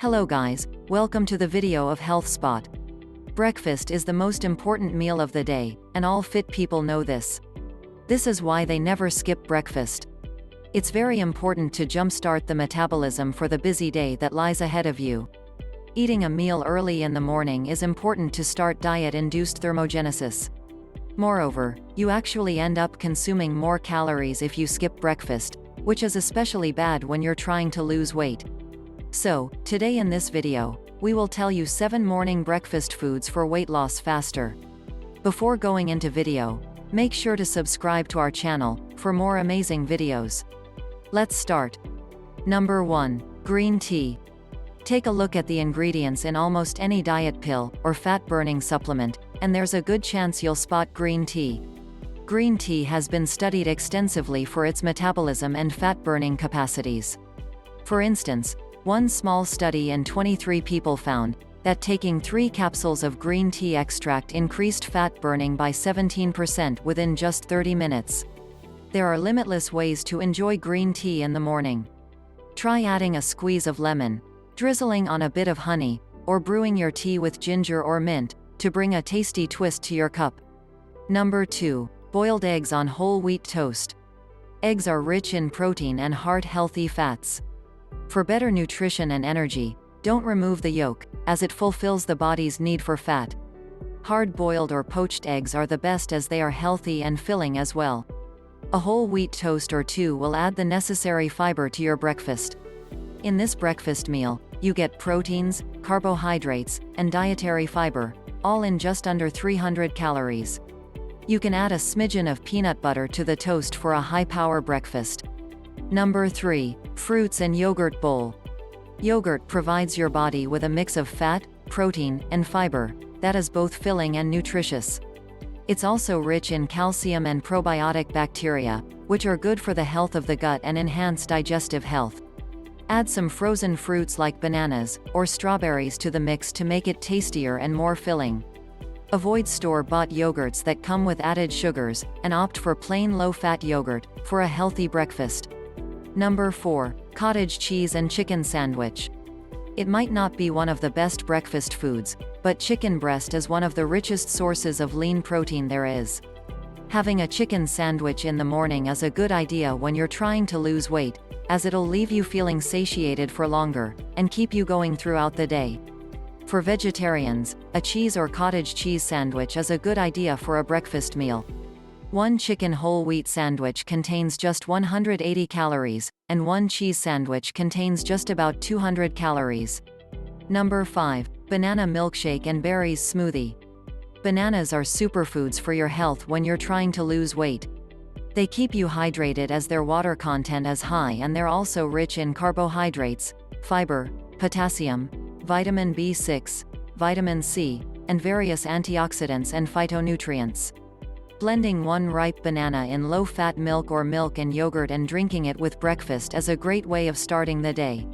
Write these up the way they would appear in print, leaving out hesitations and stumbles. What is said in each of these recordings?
Hello guys, welcome to the video of Health Spot. Breakfast is the most important meal of the day, and all fit people know this. This is why they never skip breakfast. It's very important to jumpstart the metabolism for the busy day that lies ahead of you. Eating a meal early in the morning is important to start diet-induced thermogenesis. Moreover, you actually end up consuming more calories if you skip breakfast, which is especially bad when you're trying to lose weight. So, today in this video, we will tell you 7 morning breakfast foods for weight loss faster. Before going into video, make sure to subscribe to our channel for more amazing videos. Let's start. Number 1. Green tea. Take a look at the ingredients in almost any diet pill or fat-burning supplement, and there's a good chance you'll spot green tea. Green tea has been studied extensively for its metabolism and fat-burning capacities. For instance, one small study in 23 people found that taking 3 capsules of green tea extract increased fat burning by 17% within just 30 minutes. There are limitless ways to enjoy green tea in the morning. Try adding a squeeze of lemon, drizzling on a bit of honey, or brewing your tea with ginger or mint to bring a tasty twist to your cup. Number 2. Boiled eggs on whole wheat toast. Eggs are rich in protein and heart-healthy fats. For better nutrition and energy, don't remove the yolk, as it fulfills the body's need for fat. Hard-boiled or poached eggs are the best as they are healthy and filling as well. A whole wheat toast or two will add the necessary fiber to your breakfast. In this breakfast meal, you get proteins, carbohydrates, and dietary fiber, all in just under 300 calories. You can add a smidgen of peanut butter to the toast for a high-power breakfast. Number 3. Fruits and yogurt bowl. Yogurt provides your body with a mix of fat, protein, and fiber that is both filling and nutritious. It's also rich in calcium and probiotic bacteria, which are good for the health of the gut and enhance digestive health. Add some frozen fruits like bananas or strawberries to the mix to make it tastier and more filling. Avoid store-bought yogurts that come with added sugars, and opt for plain low-fat yogurt for a healthy breakfast. Number 4. Cottage cheese and chicken sandwich. It might not be one of the best breakfast foods, but chicken breast is one of the richest sources of lean protein there is. Having a chicken sandwich in the morning is a good idea when you're trying to lose weight, as it'll leave you feeling satiated for longer, and keep you going throughout the day. For vegetarians, a cheese or cottage cheese sandwich is a good idea for a breakfast meal. One chicken whole wheat sandwich contains just 180 calories, and one cheese sandwich contains just about 200 calories. Number 5. Banana milkshake and berries smoothie. Bananas are superfoods for your health when you're trying to lose weight. They keep you hydrated as their water content is high, and they're also rich in carbohydrates, fiber, potassium, vitamin B6, vitamin C, and various antioxidants and phytonutrients. Blending one ripe banana in low-fat milk or milk and yogurt and drinking it with breakfast is a great way of starting the day.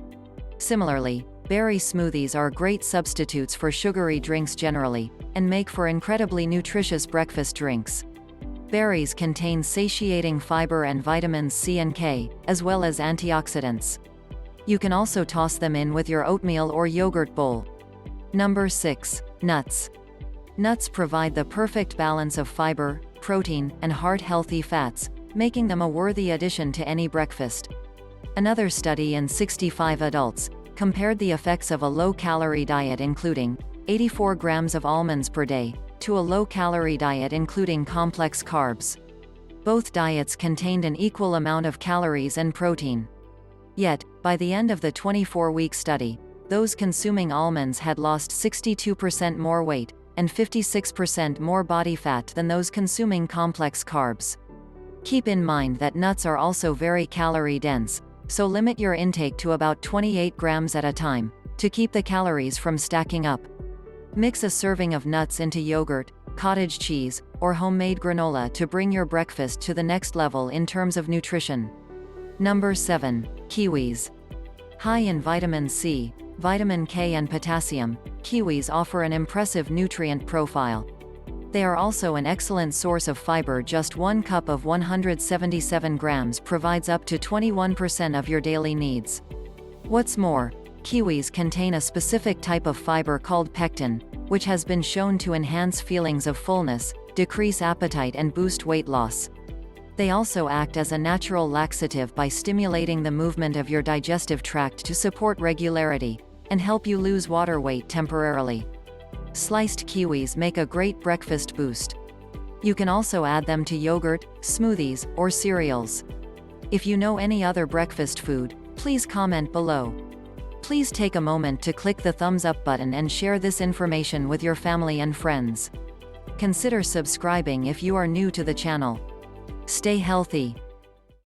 Similarly, berry smoothies are great substitutes for sugary drinks generally, and make for incredibly nutritious breakfast drinks. Berries contain satiating fiber and vitamins C and K, as well as antioxidants. You can also toss them in with your oatmeal or yogurt bowl. Number 6. Nuts. Nuts provide the perfect balance of fiber, protein, and heart-healthy fats, making them a worthy addition to any breakfast. Another study in 65 adults compared the effects of a low-calorie diet including 84 grams of almonds per day to a low-calorie diet including complex carbs. Both diets contained an equal amount of calories and protein. Yet, by the end of the 24-week study, those consuming almonds had lost 62% more weight and 56% more body fat than those consuming complex carbs. Keep in mind that nuts are also very calorie-dense, so limit your intake to about 28 grams at a time, to keep the calories from stacking up. Mix a serving of nuts into yogurt, cottage cheese, or homemade granola to bring your breakfast to the next level in terms of nutrition. Number 7. Kiwis. High in vitamin C, vitamin K and potassium, kiwis offer an impressive nutrient profile. They are also an excellent source of fiber. Just 1 cup of 177 grams provides up to 21% of your daily needs. What's more, Kiwis contain a specific type of fiber called pectin, which has been shown to enhance feelings of fullness, decrease appetite and boost weight loss. They also act as a natural laxative by stimulating the movement of your digestive tract to support regularity, and help you lose water weight temporarily. Sliced kiwis make a great breakfast boost. You can also add them to yogurt, smoothies, or cereals. If you know any other breakfast food, please comment below. Please take a moment to click the thumbs up button and share this information with your family and friends. Consider subscribing if you are new to the channel. Stay healthy.